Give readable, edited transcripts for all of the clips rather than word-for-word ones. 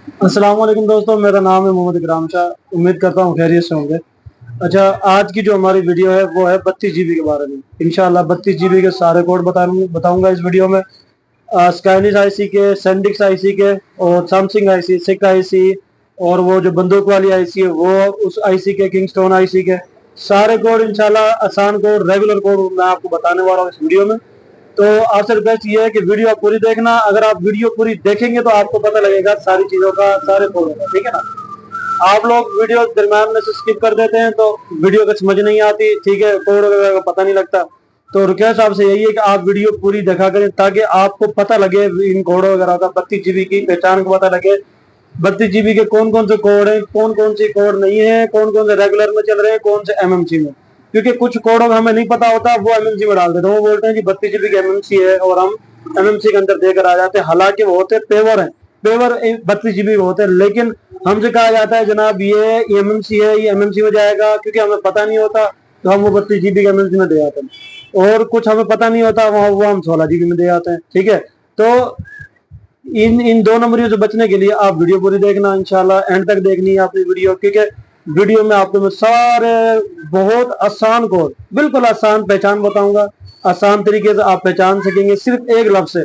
अस्सलाम वालेकुम दोस्तों, मेरा नाम है मोहम्मद इकराम शाह। उम्मीद करता हूँ खैरियत से होंगे। अच्छा, आज की जो हमारी वीडियो है वो है 32 GB के बारे में। इंशाल्लाह 32 GB के सारे कोड बताऊंगा इस वीडियो में। स्काइनिस आईसी के, सेंडिक्स आईसी के, और सैमसंग आईसी, सिक आईसी, और वो जो बंदूक वाली आईसी है वो उस आईसी के, किंगस्टोन आईसी के सारे कोड इंशाल्लाह, आसान कोड, रेगुलर कोड मैं आपको बताने वाला हूँ इस वीडियो में। तो आपसे रिक्वेस्ट ये है कि वीडियो आप पूरी देखना। अगर आप वीडियो पूरी देखेंगे तो आपको पता लगेगा सारी चीजों का, सारे कोडों का, ठीक है ना। आप लोग वीडियो दरम्यान में से स्किप कर देते हैं तो वीडियो को समझ नहीं आती, ठीक है, कोड वगैरह का पता नहीं लगता। तो रिक्वेस्ट आपसे यही है कि आप वीडियो पूरी देखा करें ताकि आपको पता लगे इन कोडों वगैरह का, 32 GB की पहचान को पता लगे। 32 GB के कौन कौन से कोड है, कौन कौन सी कोड नहीं है, कौन कौन से रेगुलर में चल रहे हैं, कौन से एमएमसी में। क्योंकि कुछ कोडों का हमें नहीं पता होता, वो एमएमसी में डाल देते हैं। वो बोलते हैं कि 32 GB की एमएमसी है और हम एमएमसी के अंदर देकर आ जाते हैं, हालांकि वो होते पेवर है। पेवर 32 GB होते हैं, लेकिन हमसे कहा जाता है जनाब ये एमएमसी है, ये एमएमसी में जाएगा। क्योंकि हमें पता नहीं होता तो हम वो 32 GB के एमएमसी में दे आते हैं, और कुछ हमें पता नहीं होता वो हम 16 GB में दे आते हैं, ठीक है। तो इन इन दो नंबरियों से बचने के लिए आप वीडियो पूरी देखना, इंशाल्लाह एंड तक देखनी है आपने वीडियो, क्योंकि वीडियो में आपको मैं सारे बहुत आसान कोड, बिल्कुल आसान पहचान बताऊंगा। आसान तरीके से आप पहचान सकेंगे सिर्फ एक लफ्ज से।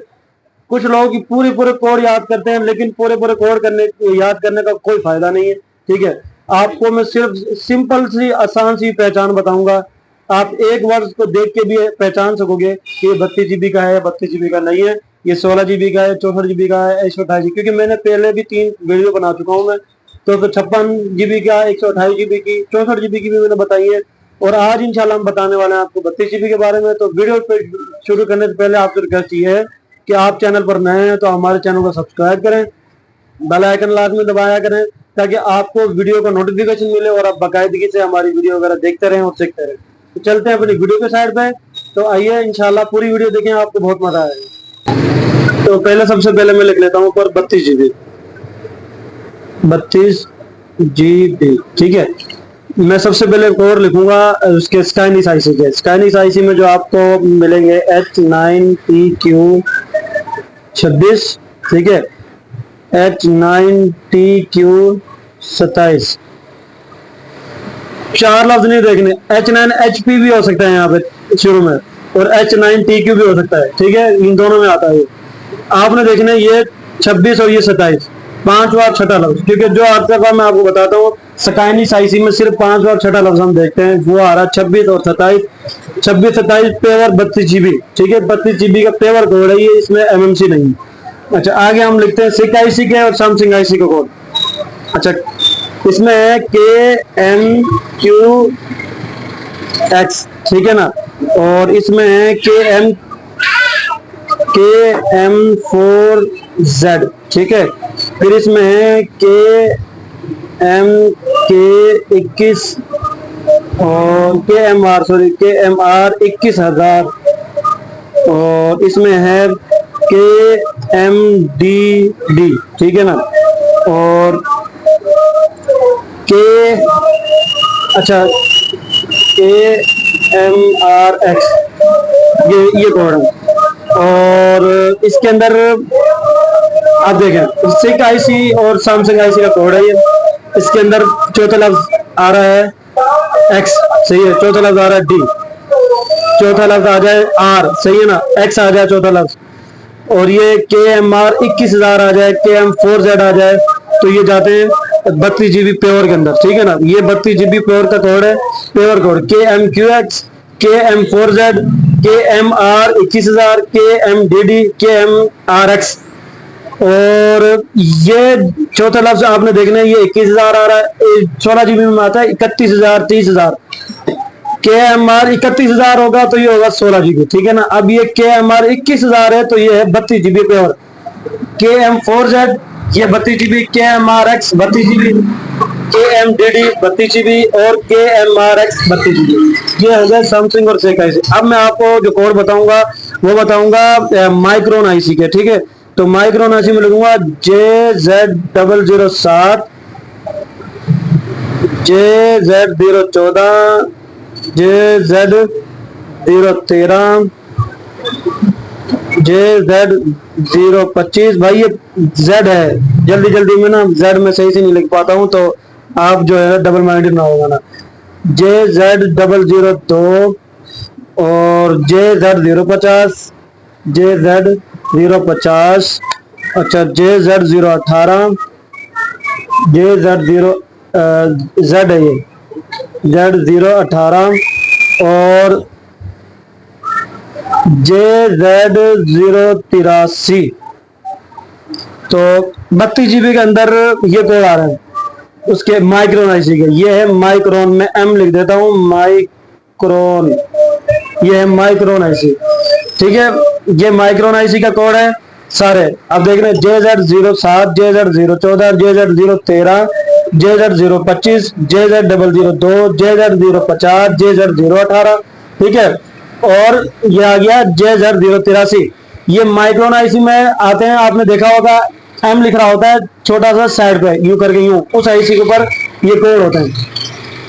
कुछ लोग पूरे पूरे कोड याद करते हैं, लेकिन पूरे पूरे कोड याद करने का कोई फायदा नहीं है, ठीक है। आपको मैं सिर्फ सिंपल सी आसान सी पहचान बताऊंगा। आप एक वर्ड को देख के भी पहचान सकोगे कि ये 32 GB का है, 32 GB का नहीं है, ये 16 GB का है, 64 GB का है, 128 GB। क्योंकि मैंने पहले भी 3 वीडियो बना चुका हूँ मैं। तो 56 GB का, 128 GB की, 64 GB की भी मैंने बताई है। और आज इंशाल्लाह हम बताने वाले हैं आपको 32 GB के बारे में। तो वीडियो पे शुरू करने से पहले आपसे रिक्वेस्ट ये है कि आप चैनल पर नए हैं तो हमारे चैनल को सब्सक्राइब करें, बेल आइकन लाजमी दबाया करें, ताकि आपको वीडियो का नोटिफिकेशन मिले और आप बाकायदगी से हमारी वीडियो वगैरह देखते रहें और सीखते रहें। तो चलते हैं अपनी वीडियो के साइड पे। तो आइए इंशाल्लाह पूरी वीडियो देखें, आपको बहुत मजा आएगा। तो पहले सबसे पहले मैं लिख लेता हूँ पर 32 GB, 32 GB, ठीक है। मैं सबसे पहले कोड लिखूंगा उसके स्काइनिस आईसी के। स्काइनिस आईसी में जो आपको मिलेंगे H9TQ26, ठीक है, H9TQ27। चार लफ्ज नहीं देखने, H9HP भी हो सकता है यहाँ पे शुरू में, और H9TQ भी हो सकता है, ठीक है, इन दोनों में आता है ये। आपने देखना ये 26 और ये 27, 5 बार छठा लफ्ज। क्योंकि जो हर दफा मैं आपको बताता हूँ स्काइनिस आईसी में सिर्फ 5 बार छठा लफ्ज हम देखते हैं, वो आ रहा 26 और 27। 26 27 पेवर 32 GB, ठीक है, 32 GB का पेवर कोड है ये, इसमें एमएमसी नहीं है। अच्छा, आगे हम लिखते हैं सिक आईसी के और सैमसंग आईसी का कोड। अच्छा, इसमें है KMQX, ठीक है ना, और इसमें है KM4Z, ठीक है। फिर इसमें है KMK21 और KMR 21,000, और इसमें है KMDD, ठीक है ना, और के अच्छा KMRX, ये कोड है। और इसके अंदर आप देखें सिक आईसी और सैमसंग आईसी का कोड है ये। इसके अंदर चौथा लफ्ज आ रहा है X, सही है, चौथा लफ्ज आ रहा है D, चौथा लफ्ज आ जाए R, सही है ना, X आ जाए चौथा लफ्ज, और ये KMR 21,000 आ जाए, KM4Z आ जाए, तो ये जाते हैं 32 GB प्योर के अंदर, ठीक है ना। ये 32 GB प्योर का कोड है, pure code KMQX, KM4Z, KMR 21,000, KMDD, KMRX। और ये चौथा लफ्ज आपने देखना है, ये 21,000 आ रहा है, 16 GB में आता है 31,000, 30,000। KMR 31,000 होगा तो ये होगा 16 GB, ठीक है ना। अब ये KMR 21,000 है तो ये है 32 GB प्योर। KM4Z ये 32 GB, KMRX 32 GB, KMDD 32 GB और KMRX 32 GB। ये हो गया सैमसंग और सेक आईसी। अब मैं आपको जो कोड बताऊंगा वो बताऊंगा माइक्रोन आईसी के, ठीक है। तो माइक्रोन आईसी में लिखूंगा JZ007, JZ014, JZ013, JZ025 भाई ये Z है, जल्दी जल्दी में ना Z में सही से नहीं लिख पाता हूँ, तो आप जो है डबल माइंडेड ना होगा ना। JZ002 और JZ050, JZ050, अच्छा JZ018, JZ0 Z है ये, Z018 और JZ083। तो 32 GB के अंदर ये कोड आ रहा है उसके माइक्रोन आईसी के। ये है माइक्रोन, में M लिख देता हूँ, माइक्रोन, ये है माइक्रोन आईसी, ठीक है। ये माइक्रोन आईसी का कोड है सारे। अब देख रहे हैं JZ07, JZ014, JZ013, JZ025, JZ002, JZ050, JZ018, ठीक है। और ये आ गया JZ083। ये माइक्रोन आईसी में आते हैं, आपने देखा होगा M लिख रहा होता है छोटा सा साइड पे, यूं करके यूं, उस आईसी के ऊपर ये कोड होते हैं।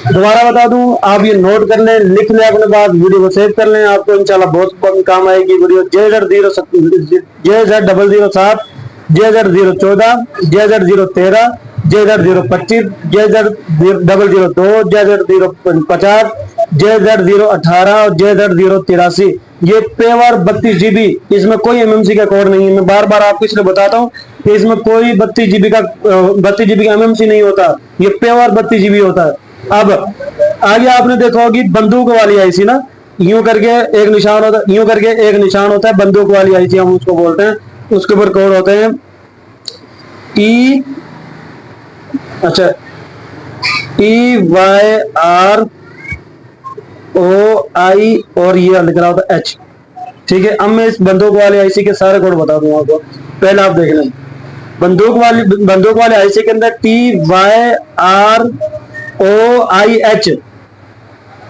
दोबारा बता दूं, आप ये नोट कर लें, लिख लें अपने पास, वीडियो को सेव कर लें, आपको इंशाल्लाह बहुत काम आएगी video. JZ007, JZ014, JZ013, JZ025, JZ002, JZ050, JZ018 और JZ083। ये पेवर 32 GB, इसमें कोई MMC का कोड नहीं है। मैं बार बार आपको इसलिए बताता हूँ कि इसमें कोई 32 GB का MMC नहीं होता, ये पेवर 32 GB होता है। अब आगे आपने देखा होगी बंदूक वाली आईसी ना, यूं करके एक निशान होता है, यूं करके एक निशान होता है, बंदूक वाली आईसी हम उसको बोलते हैं। उसके ऊपर कोड होते हैं TYR OI और ये लिख रहा होता है H, ठीक है। अब मैं इस बंदूक वाली आईसी के सारे कोड बता दूंगा आपको, पहले आप देख लें। बंदूक वाली आईसी के अंदर TYROIH,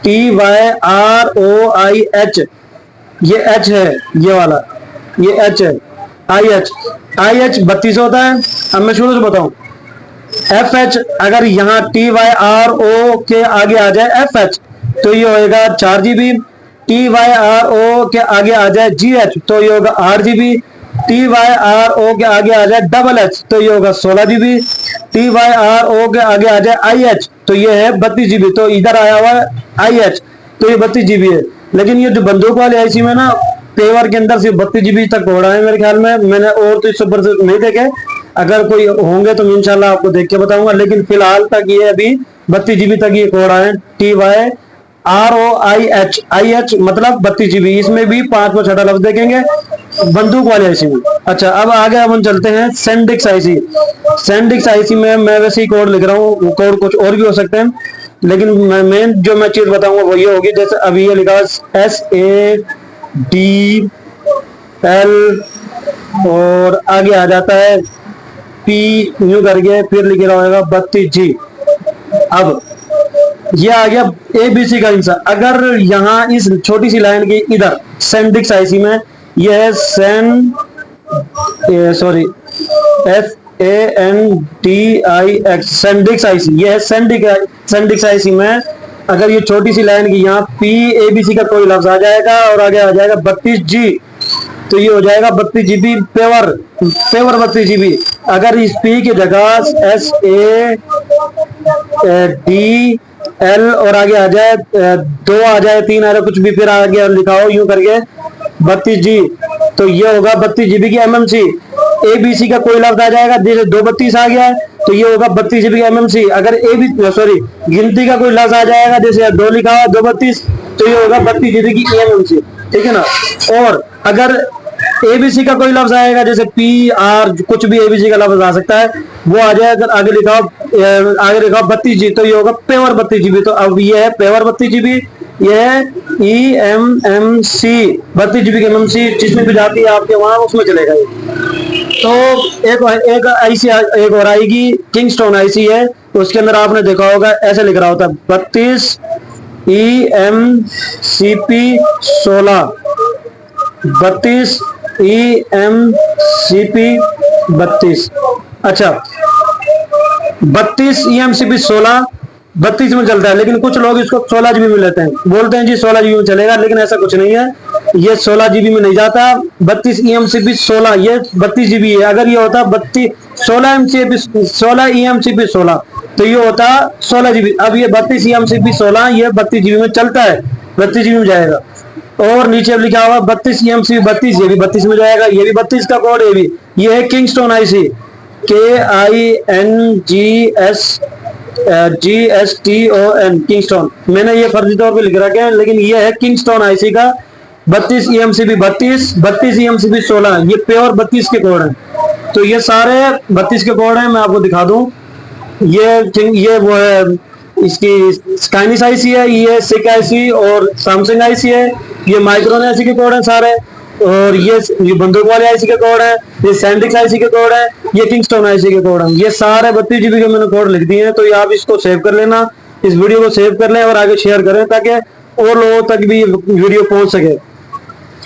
TYROIH, ये H है, ये वाला, ये H है। IH 32 होता है। अब मैं शुरू से बताऊं, FH, अगर यहाँ TYRO के आगे आ जाए FH तो ये होएगा 4 GB। TYRO के आगे आ जाए GH तो ये होगा 8 GB। TYRO के आगे आ जाए HH तो ये होगा 16 GB। TYRO के आगे आ जाए IH तो ये है 32 GB। तो इधर आया हुआ है IH, तो ये 32 GB है। लेकिन ये जो बंदूक वाले आईसी में ना, पेवर के अंदर सिर्फ 32 GB तक हो रहा है मेरे ख्याल में। मैंने और तो इससे ऊपर से नहीं देखे, अगर कोई होंगे तो मैं इंशाल्लाह आपको देख के बताऊंगा। लेकिन फिलहाल तक ये अभी 32 GB तक ये कोड आए। TYROIH, IH मतलब 32 GB। इसमें भी 5 छठा लफ्ज देखेंगे बंदूक वाले आईसी में। अच्छा, अब आगे हम चलते हैं सेंडिक्स आईसी। सेंडिक्स आईसी में मैं वैसे ही कोड लिख रहा हूँ, कोड कुछ और भी हो सकते हैं, लेकिन मेन जो मैं चीज बताऊंगा वो ये होगी, जैसे अभी ये लिखा SADL और आगे आ जाता है P न्यू करके, फिर लिख रहा होगा 32G। अब ये आ गया ABC का हिस्सा। अगर यहाँ इस छोटी सी लाइन की इधर सेंडिक्स आईसी में ये है SANDIX, सेंडिक्स आईसी, ये है सेंडिक्स आईसी में अगर ये छोटी सी लाइन की यहाँ PABC का कोई लफ्ज आ जाएगा और आगे आ जाएगा 32G तो ये हो जाएगा 32 GB पेवर 32 GB। अगर इस P की जगह SADL और आगे आ जाए 2 आ जाए 3 आ जाए कुछ भी, फिर आगे लिखा हो यूं करके 32G तो ये होगा 32 GB की MMC। ABC का कोई लफ्ज आ जाएगा, जैसे 232 आ गया है तो ये होगा 32 GB की MMC। अगर गिनती का कोई लफ्ज आ जाएगा, जैसे 2 लिखा हुआ 232 तो ये होगा 32 GB की MMC, ठीक है ना। और अगर ABC का कोई लफ्ज आएगा, जैसे PR कुछ भी ABC का लफ्ज आ सकता है, वो आ जाए, अगर आगे लिखा 32 GB तो ये होगा पेवर 32 GB। तो अब ये है पेवर 32 GB, ये है EMMC 32 GB की MMC, जिसमें भी जाती है आपके वहां उसमें चलेगा ये। तो एक आईसी एक और आएगी, किंगस्टोन आईसी है, उसके अंदर आपने देखा होगा ऐसे लिख रहा होता है 32 EMCP 16, 32 EMCP 32। अच्छा, 32 EMCP 16 32 में चलता है, लेकिन कुछ लोग इसको 16 GB में लेते हैं, बोलते हैं जी 16 GB में चलेगा, लेकिन ऐसा कुछ नहीं है। ये 16 GB में नहीं जाता। 32 EMCP 16, ये 32 GB है। अगर ये होता 16 तो ये होता 16 GB। अब ये 32 EMCP 16, ये 32 GB में चलता है, 32 GB में जाएगा। और नीचे अब लिखा हुआ 32 EMCP 32, ये भी 32 में जाएगा। ये भी 32 का कोड, ये है किंगस्टोन आईसी, KINGSTON, किंगस्टोन। मैंने ये फर्जी तौर पे लिख रखा है, लेकिन ये है किंगस्टोन आईसी का 32 EMCP 32, 32 EMCP 16, ये प्योर 32 के कोड हैं। तो ये सारे 32 के कोड हैं। मैं आपको दिखा दूं, ये वो है, इसकी स्काइनिस आईसी है, ये सिक आईसी और सैमसंग आईसी है। ये माइक्रोन आईसी के कोड हैं सारे। और ये बंदूक वाले आईसी के कोड है, ये सैंडिक्स आईसी के कोड है, ये किंगस्टोन आईसी के कोड है। ये सारे 32 GB के मैंने कोड लिख दिए हैं। तो ये आप इसको सेव कर लेना, इस वीडियो को सेव कर लें और आगे शेयर करें, ताकि और लोगों तक भी वीडियो पहुंच सके।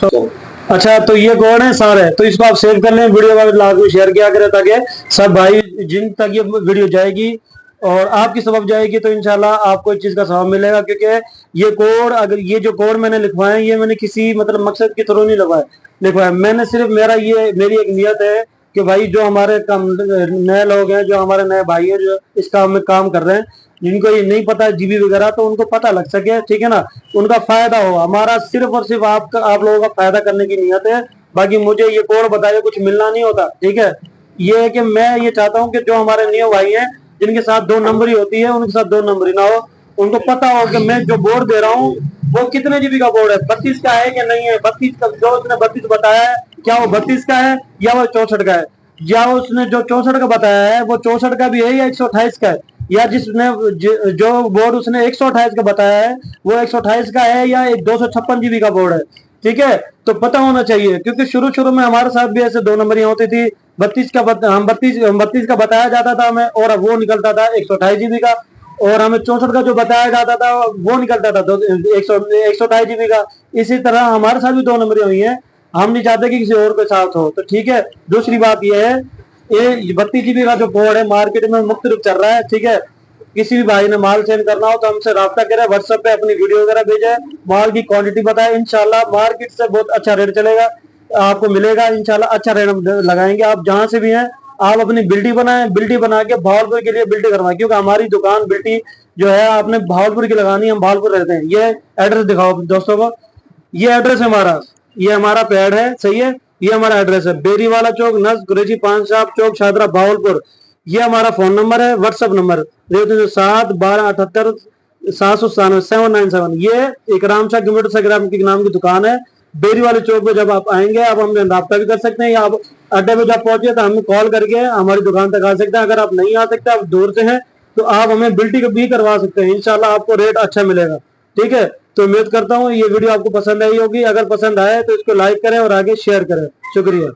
तो अच्छा, तो ये कोड है सारे, तो इसको आप सेव कर लें, वीडियो का लाभ शेयर किया करें, ताकि सब भाई जिन तक ये वीडियो जाएगी और आपकी सबब जाएगी, तो इंशाल्लाह आपको इस चीज का सवाब मिलेगा। क्योंकि ये कोड, अगर ये जो कोड मैंने लिखवाए, ये मैंने किसी मतलब मकसद के थ्रू नहीं लिखवाया। मैंने सिर्फ, मेरी एक नियत है कि भाई जो हमारे नए लोग हैं, जो हमारे नए भाई हैं, जो इस काम में काम कर रहे हैं, जिनको ये नहीं पता जीबी वगैरह, तो उनको पता लग सके, ठीक है ना, उनका फायदा हो। हमारा सिर्फ और सिर्फ आप लोगों का फायदा करने की नियत है। बाकी मुझे ये कोड बताए कुछ मिलना नहीं होता, ठीक है। ये है कि मैं ये चाहता हूँ कि जो हमारे न्यू भाई हैं, जिनके साथ 2 नंबरी होती है, उनके साथ 2 नंबरी ना हो। उनको पता हो कि मैं जो बोर्ड दे रहा हूँ वो कितने जीबी का बोर्ड है, 32 का है कि नहीं है। 32 का, जो उसने 32 बताया है, क्या वो 32 का है या वो 64 का है, या उसने जो 64 का बताया है वो 64 का भी है या 128 का है, या जो बोर्ड उसने 128 का बताया है वो 128 का है या 256 GB का बोर्ड है, ठीक है। तो पता होना चाहिए, क्योंकि शुरू शुरू में हमारे साथ भी ऐसे 2 नंबरियां होती थी। 32 का बताया जाता था हमें, और वो निकलता था 128 GB का। और हमें 64 का जो बताया जाता था वो निकलता था 128 GB का। इसी तरह हमारे साथ भी 2 नंबरियां हुई हैं। हम नहीं चाहते कि किसी और के साथ हो, तो ठीक है। दूसरी बात यह है, ये 32 GB का जो कोड है मार्केट में मुफ्त रूप चल रहा है, ठीक है। किसी भी भाई ने माल सेंड करना हो तो हमसे राब्ता करें, व्हाट्सएप पे अपनी वीडियो वगैरह भेजे, माल की क्वांटिटी बताए, इंशाल्लाह मार्केट से बहुत अच्छा रेट चलेगा, आपको मिलेगा इंशाल्लाह। अच्छा रेट हम लगाएंगे। आप जहां से भी हैं, आप अपनी बिल्टी बनाएं, बिल्टी बना के भावलपुर के लिए बिल्टी करवाएं, क्योंकि हमारी दुकान बिल्टी जो है आपने भावलपुर की लगानी है, हम भावलपुर रहते हैं। ये एड्रेस दिखाओ दोस्तों को, ये एड्रेस है हमारा, ये हमारा पैड है, सही है। ये हमारा एड्रेस है, बेरी वाला चौक, नस गुरेजी पान साहब चौक, शादरा, भावलपुर। ये हमारा फोन नंबर है, व्हाट्सएप नंबर 71278 ये इकराम शाह कंप्यूटर संग्राम के नाम की दुकान है, बेरी वाले चौक पे। जब आप आएंगे, आप हमसे राब्ता भी कर सकते हैं, या आप अड्डे पे जब पहुंचे तो हमें कॉल करके हमारी दुकान तक आ सकते हैं। अगर आप नहीं आ सकते, आप दूर से हैं, तो आप हमें बिल्टी भी करवा सकते हैं, इंशाल्लाह आपको रेट अच्छा मिलेगा, ठीक है। तो उम्मीद करता हूँ ये वीडियो आपको पसंद आई होगी। अगर पसंद आए तो इसको लाइक करें और आगे शेयर करें। शुक्रिया।